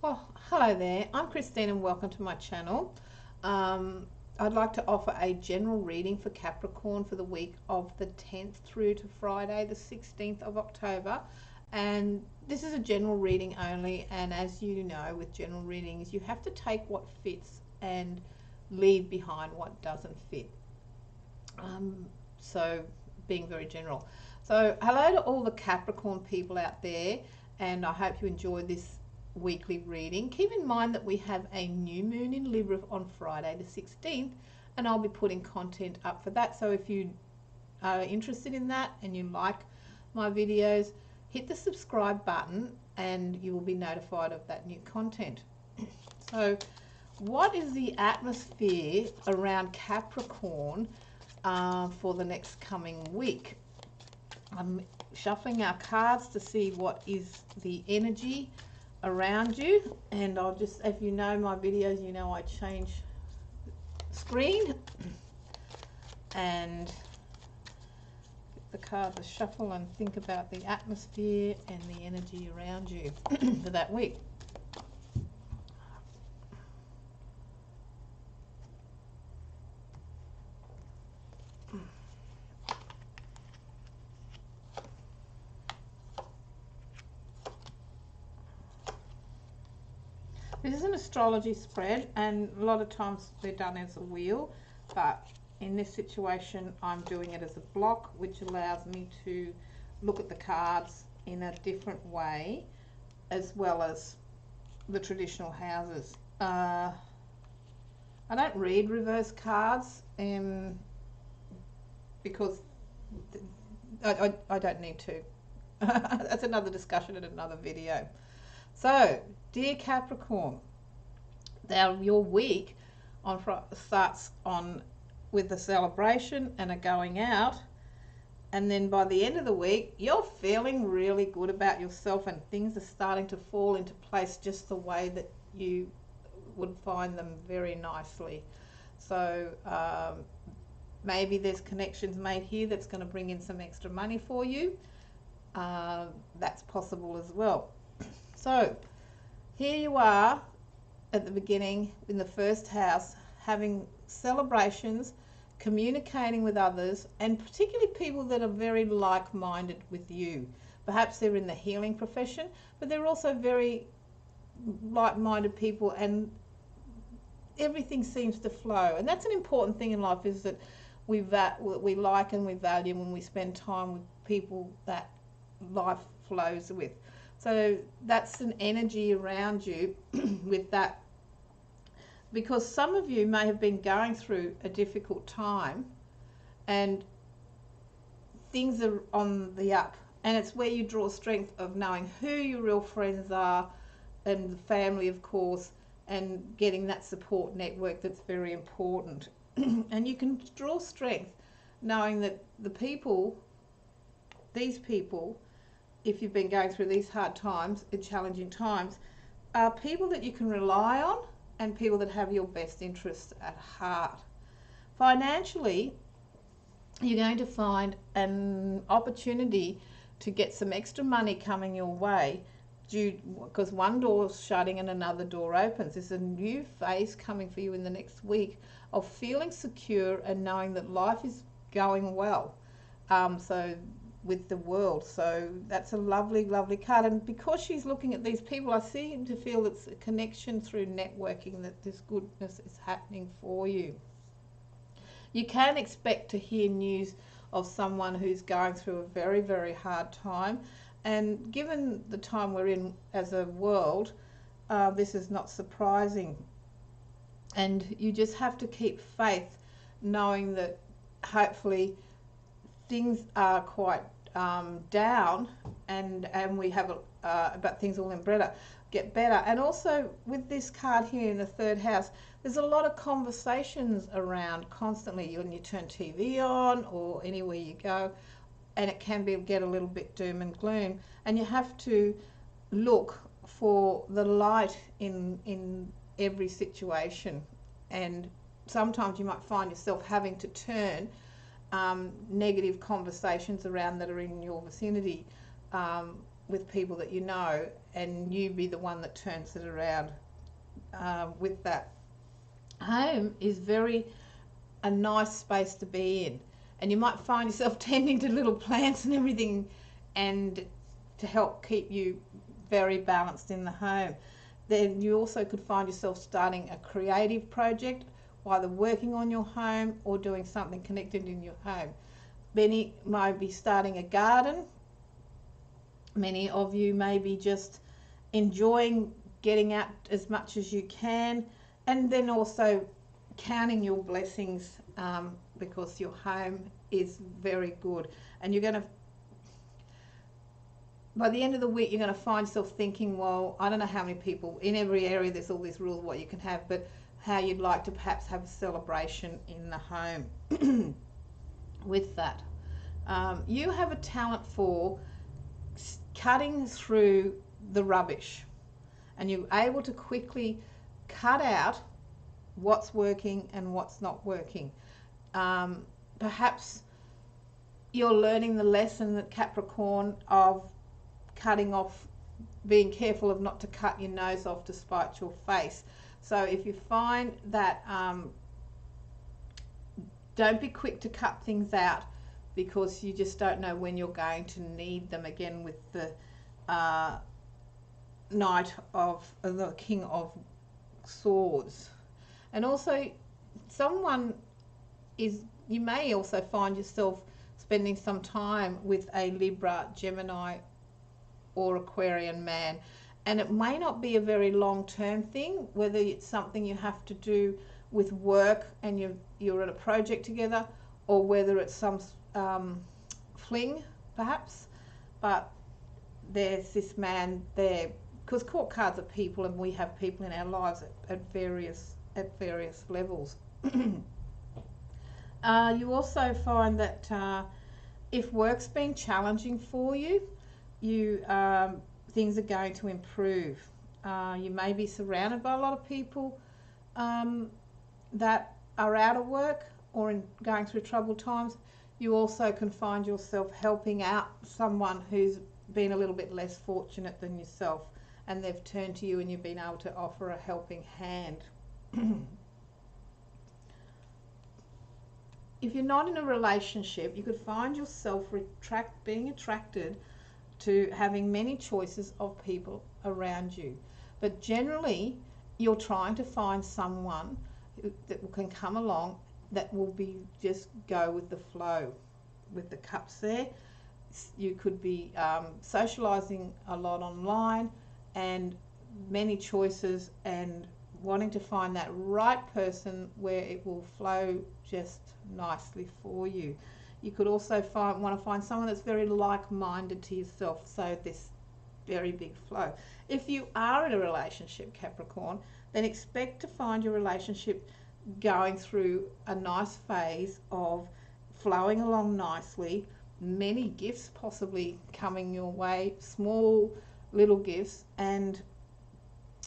Well, hello there. I'm Christine and welcome to my channel. I'd like to offer a general reading for Capricorn for the week of the 10th through to Friday, the 16th of October. And this is a general reading only. And as you know, with general readings, you have to take what fits and leave behind what doesn't fit. So being very general. So hello to all the Capricorn people out there, and I hope you enjoy this weekly reading. Keep in mind that we have a new moon in Libra on Friday the 16th, and I'll be putting content up for that. So if you are interested in that and you like my videos, hit the subscribe button and you will be notified of that new content. So what is the atmosphere around Capricorn for the next coming week? I'm shuffling our cards to see what is the energy around you, and I'll just, if you know my videos, you know I change screen and the cards a shuffle and think about the atmosphere and the energy around you for that week. This is an astrology spread, and a lot of times they're done as a wheel, but in this situation I'm doing it as a block, which allows me to look at the cards in a different way, as well as the traditional houses. I don't read reverse cards because I don't need to. That's another discussion in another video. So, dear Capricorn, now your week starts with a celebration and a going out, and then by the end of the week you're feeling really good about yourself and things are starting to fall into place just the way that you would find them very nicely. So maybe there's connections made here that's going to bring in some extra money for you. That's possible as well. So here you are at the beginning in the first house, having celebrations, communicating with others, and particularly people that are very like-minded with you. Perhaps they're in the healing profession, but they're also very like-minded people, and everything seems to flow. And that's an important thing in life, is that we like and we value when we spend time with people that life flows with. So that's an energy around you with that, because some of you may have been going through a difficult time and things are on the up, and it's where you draw strength of knowing who your real friends are, and the family, of course, and getting that support network that's very important. And you can draw strength knowing that these people, if you've been going through these hard times and challenging times, are people that you can rely on and people that have your best interests at heart. Financially, you're going to find an opportunity to get some extra money coming your way, because one door's shutting and another door opens. There's a new phase coming for you in the next week of feeling secure and knowing that life is going well. So with the world, so that's a lovely card. And because she's looking at these people, I seem to feel it's a connection through networking that this goodness is happening for you. You can expect to hear news of someone who's going through a very hard time, and given the time we're in as a world, this is not surprising. And you just have to keep faith, knowing that hopefully things are quite down, and we have but things will get better. And also with this card here in the third house, there's a lot of conversations around constantly when you turn TV on or anywhere you go, and it can get a little bit doom and gloom, and you have to look for the light in every situation. And sometimes you might find yourself having to turn negative conversations around that are in your vicinity with people that you know, and you be the one that turns it around. With that, home is very a nice space to be in, and you might find yourself tending to little plants and everything, and to help keep you very balanced in the home. Then you also could find yourself starting a creative project, either working on your home or doing something connected in your home. Many might be starting a garden. Many of you may be just enjoying getting out as much as you can, and then also counting your blessings, because your home is very good. And you're going to, by the end of the week, you're going to find yourself thinking, well, I don't know how many people, in every area there's all these rules what you can have, but how you'd like to perhaps have a celebration in the home. With that, you have a talent for cutting through the rubbish, and you're able to quickly cut out what's working and what's not working. Perhaps you're learning the lesson that Capricorn of cutting off, being careful of not to cut your nose off to spite your face. So if you find that, don't be quick to cut things out, because you just don't know when you're going to need them again, with the Knight of the King of Swords. And also you may also find yourself spending some time with a Libra, Gemini or Aquarian man, and it may not be a very long-term thing, whether it's something you have to do with work and you're at a project together, or whether it's some fling perhaps, but there's this man there, because court cards are people, and we have people in our lives at various levels. You also find that if work's been challenging for you, things are going to improve. You may be surrounded by a lot of people that are out of work or going through troubled times. You also can find yourself helping out someone who's been a little bit less fortunate than yourself, and they've turned to you and you've been able to offer a helping hand. If you're not in a relationship, you could find yourself being attracted to having many choices of people around you. But generally, you're trying to find someone that can come along that will be just go with the flow. With the cups there, you could be socializing a lot online, and many choices, and wanting to find that right person where it will flow just nicely for you. You could also want to find someone that's very like-minded to yourself, so this very big flow. If you are in a relationship, Capricorn, then expect to find your relationship going through a nice phase of flowing along nicely, many gifts possibly coming your way, small little gifts, and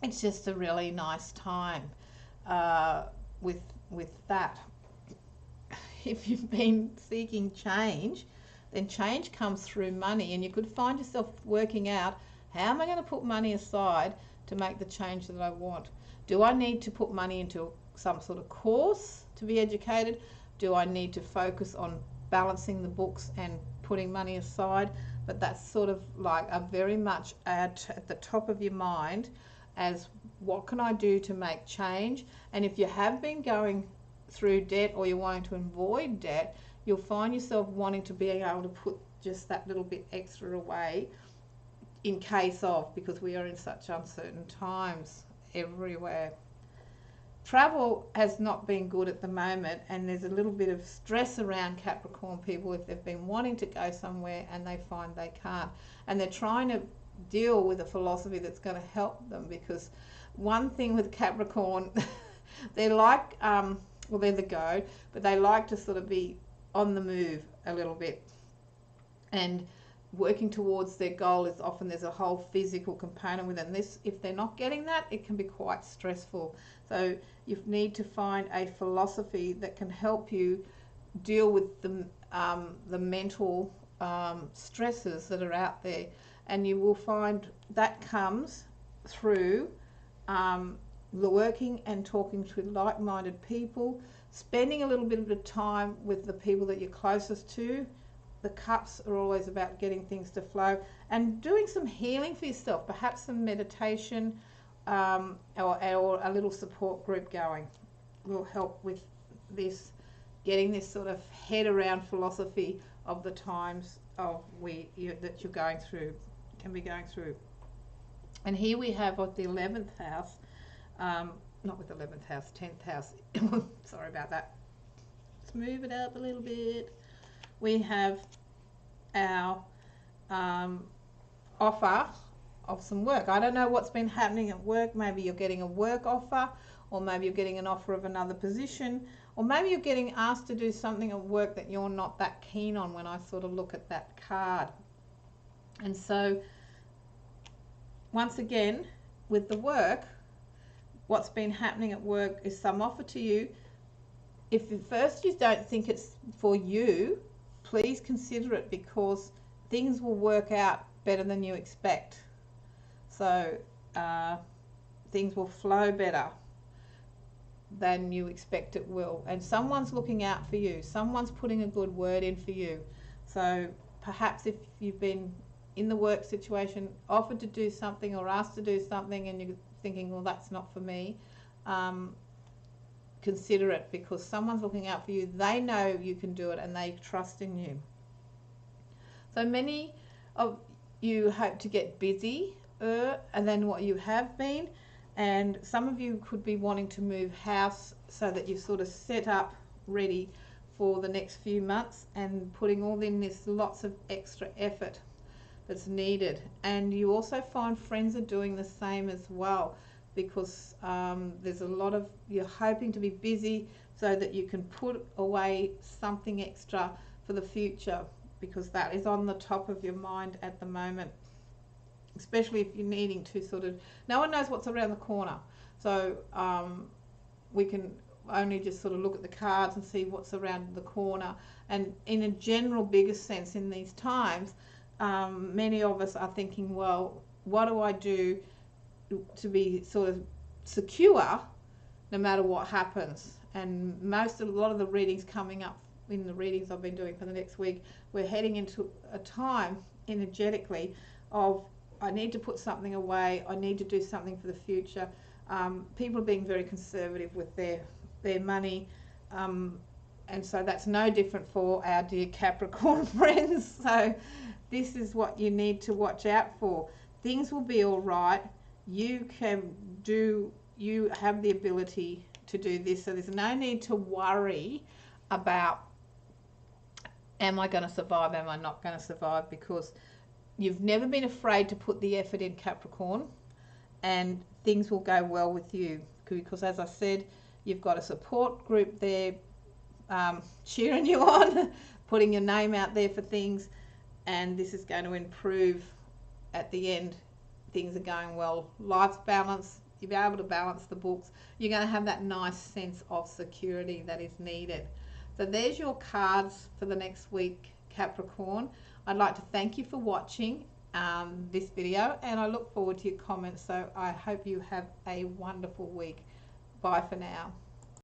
it's just a really nice time with that. If you've been seeking change, then change comes through money, and you could find yourself working out, how am I going to put money aside to make the change that I want? Do I need to put money into some sort of course to be educated? Do I need to focus on balancing the books and putting money aside? But that's sort of like a very much at the top of your mind, as what can I do to make change? And if you have been going through debt, or you're wanting to avoid debt, you'll find yourself wanting to be able to put just that little bit extra away in case of, because we are in such uncertain times everywhere. Travel has not been good at the moment, and there's a little bit of stress around Capricorn people if they've been wanting to go somewhere and they find they can't, and they're trying to deal with a philosophy that's going to help them. Because one thing with Capricorn, they're like well, they're the go, but they like to sort of be on the move a little bit, and working towards their goal is often, there's a whole physical component with it. And this, if they're not getting that, it can be quite stressful. So you need to find a philosophy that can help you deal with the mental stresses that are out there, and you will find that comes through working and talking to like-minded people, spending a little bit of time with the people that you're closest to. The cups are always about getting things to flow, and doing some healing for yourself, perhaps some meditation, or a little support group going will help with this, getting this sort of head around philosophy of the times of that you're going through, can be going through. And here we have with the 11th house, not with the 11th house, 10th house, sorry about that. Let's move it up a little bit. We have our offer of some work. I don't know what's been happening at work. Maybe you're getting a work offer, or maybe you're getting an offer of another position, or maybe you're getting asked to do something at work that you're not that keen on when I sort of look at that card. And so once again, with the work, what's been happening at work is some offer to you. If at first you don't think it's for you, please consider it, because things will work out better than you expect. So things will flow better than you expect it will. And someone's looking out for you. Someone's putting a good word in for you. So perhaps if you've been in the work situation, offered to do something or asked to do something, and you're thinking, well, that's not for me, consider it, because someone's looking out for you. They know you can do it, and they trust in you. So many of you hope to get busy and then what you have been, and some of you could be wanting to move house so that you're sort of set up ready for the next few months, and putting all in this lots of extra effort that's needed. And you also find friends are doing the same as well, because there's a lot of, you're hoping to be busy so that you can put away something extra for the future, because that is on the top of your mind at the moment, especially if you're needing to sort of, no one knows what's around the corner. So we can only just sort of look at the cards and see what's around the corner. And in a general bigger sense in these times, many of us are thinking, well, what do I do to be sort of secure no matter what happens? And a lot of the readings coming up, in the readings I've been doing for the next week, we're heading into a time energetically of, I need to put something away, I need to do something for the future. People are being very conservative with their money, and so that's no different for our dear Capricorn friends. So this is what you need to watch out for. Things will be all right. You have the ability to do this, so there's no need to worry about, am I going to survive, am I not going to survive, because you've never been afraid to put the effort in, Capricorn, and things will go well with you, because as I said, you've got a support group there cheering you on, putting your name out there for things, and this is going to improve at the end. Things are going well, life's balanced, you'll be able to balance the books, you're going to have that nice sense of security that is needed. So there's your cards for the next week, Capricorn. I'd like to thank you for watching this video, and I look forward to your comments. So I hope you have a wonderful week. Bye for now.